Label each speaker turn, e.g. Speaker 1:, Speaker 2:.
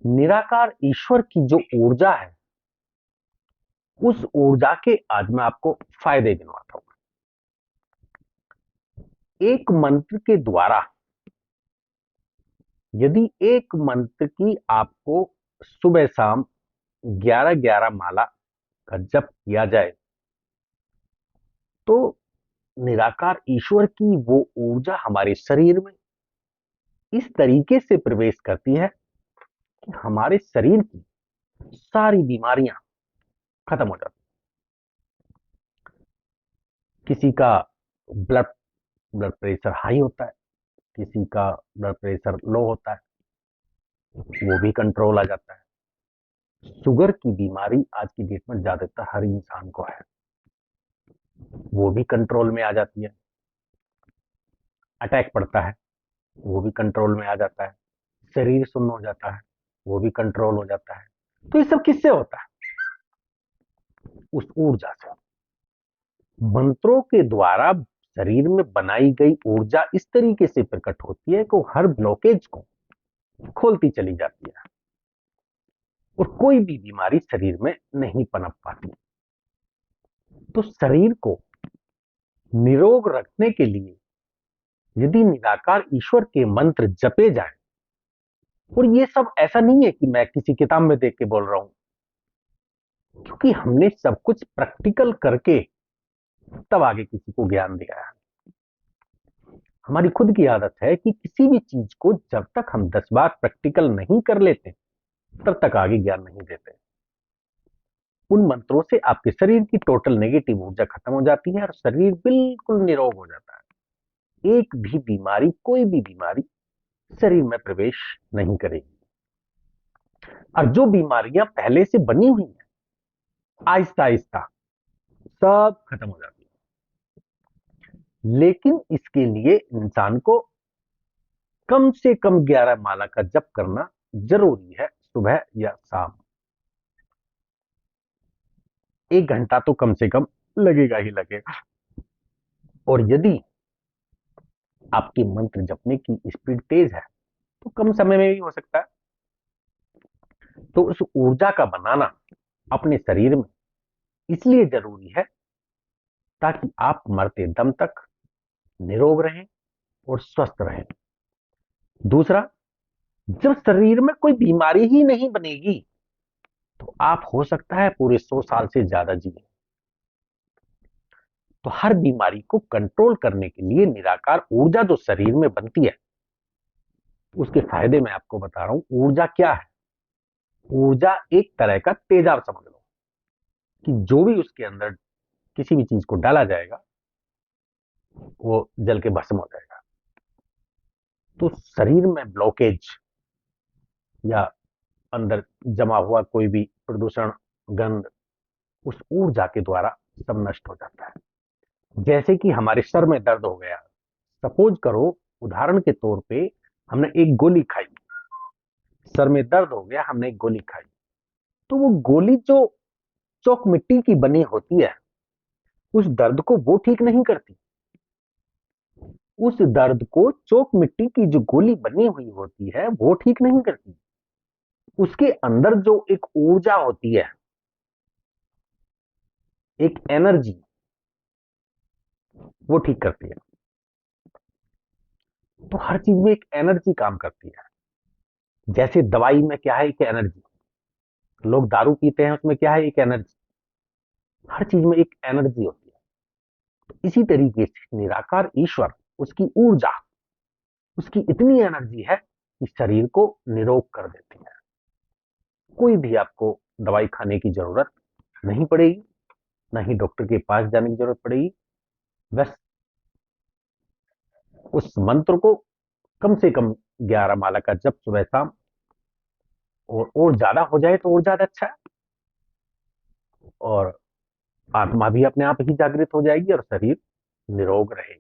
Speaker 1: निराकार ईश्वर की जो ऊर्जा है, उस ऊर्जा के आज मैं आपको फायदे गिनवाता हूं। एक मंत्र के द्वारा, यदि एक मंत्र की आपको सुबह शाम 11-11 माला का जप किया जाए, तो निराकार ईश्वर की वो ऊर्जा हमारे शरीर में इस तरीके से प्रवेश करती है कि हमारे शरीर की सारी बीमारियां खत्म हो जाती। किसी का ब्लड ब्लड प्रेशर हाई होता है, किसी का ब्लड प्रेशर लो होता है, वो भी कंट्रोल आ जाता है। शुगर की बीमारी आज की डेट में ज्यादातर हर इंसान को है, वो भी कंट्रोल में आ जाती है। अटैक पड़ता है, वो भी कंट्रोल में आ जाता है। शरीर सुन्न हो जाता है, वो भी कंट्रोल हो जाता है। तो ये सब किससे होता है? उस ऊर्जा से। मंत्रों के द्वारा शरीर में बनाई गई ऊर्जा इस तरीके से प्रकट होती है कि वो हर ब्लॉकेज को खोलती चली जाती है और कोई भी बीमारी शरीर में नहीं पनप पाती। तो शरीर को निरोग रखने के लिए यदि निराकार ईश्वर के मंत्र जपे जाएं, और ये सब ऐसा नहीं है कि मैं किसी किताब में देख के बोल रहा हूं, क्योंकि हमने सब कुछ प्रैक्टिकल करके तब आगे किसी को ज्ञान दिया है। हमारी खुद की आदत है कि किसी भी चीज को जब तक हम 10 बार प्रैक्टिकल नहीं कर लेते, तब तक आगे ज्ञान नहीं देते। उन मंत्रों से आपके शरीर की टोटल नेगेटिव ऊर्जा खत्म हो जाती है और शरीर बिल्कुल निरोग हो जाता है। एक भी बीमारी, कोई भी बीमारी शरीर में प्रवेश नहीं करेगी। और जो बीमारियां पहले से बनी हुई हैं, आहिस्ता आहिस्ता सब खत्म हो जाती है। लेकिन इसके लिए इंसान को कम से कम 11 माला का जप करना जरूरी है, सुबह या शाम। 1 घंटा तो कम से कम लगेगा ही लगेगा। और यदि आपकी मंत्र जपने की स्पीड तेज है, तो कम समय में भी हो सकता है। तो उस ऊर्जा का बनाना अपने शरीर में इसलिए जरूरी है ताकि आप मरते दम तक निरोग रहें और स्वस्थ रहें। दूसरा, जब शरीर में कोई बीमारी ही नहीं बनेगी, तो आप हो सकता है पूरे 100 साल से ज्यादा जिए। तो हर बीमारी को कंट्रोल करने के लिए निराकार ऊर्जा जो शरीर में बनती है, उसके फायदे मैं आपको बता रहा हूं। ऊर्जा क्या है? ऊर्जा एक तरह का तेजाब समझ लो, कि जो भी उसके अंदर किसी भी चीज को डाला जाएगा, वो जल के भस्म हो जाएगा। तो शरीर में ब्लॉकेज या अंदर जमा हुआ कोई भी प्रदूषण, गंध, उस ऊर्जा के द्वारा सब नष्ट हो जाता है। जैसे कि हमारे सर में दर्द हो गया, सपोज करो, उदाहरण के तौर पे हमने एक गोली खाई, सर में दर्द हो गया, हमने एक गोली खाई, तो वो गोली जो चौक मिट्टी की बनी होती है, उस दर्द को वो ठीक नहीं करती। उस दर्द को चौक मिट्टी की जो गोली बनी हुई होती है वो ठीक नहीं करती। उसके अंदर जो एक ऊर्जा होती है, एक एनर्जी, वो ठीक करती है। तो हर चीज में एक एनर्जी काम करती है। जैसे दवाई में क्या है? एक एनर्जी। लोग दारू पीते हैं, उसमें क्या है? एक एनर्जी। हर चीज में एक एनर्जी होती है। तो इसी तरीके से निराकार ईश्वर, उसकी ऊर्जा, उसकी इतनी एनर्जी है कि शरीर को निरोग कर देती है। कोई भी आपको दवाई खाने की जरूरत नहीं पड़ेगी, ना ही डॉक्टर के पास जाने की जरूरत पड़ेगी। बस उस मंत्र को कम से कम 11 माला का जप सुबह शाम, और ज्यादा हो जाए तो और ज्यादा अच्छा है। और आत्मा भी अपने आप ही जागृत हो जाएगी और शरीर निरोग रहेगी।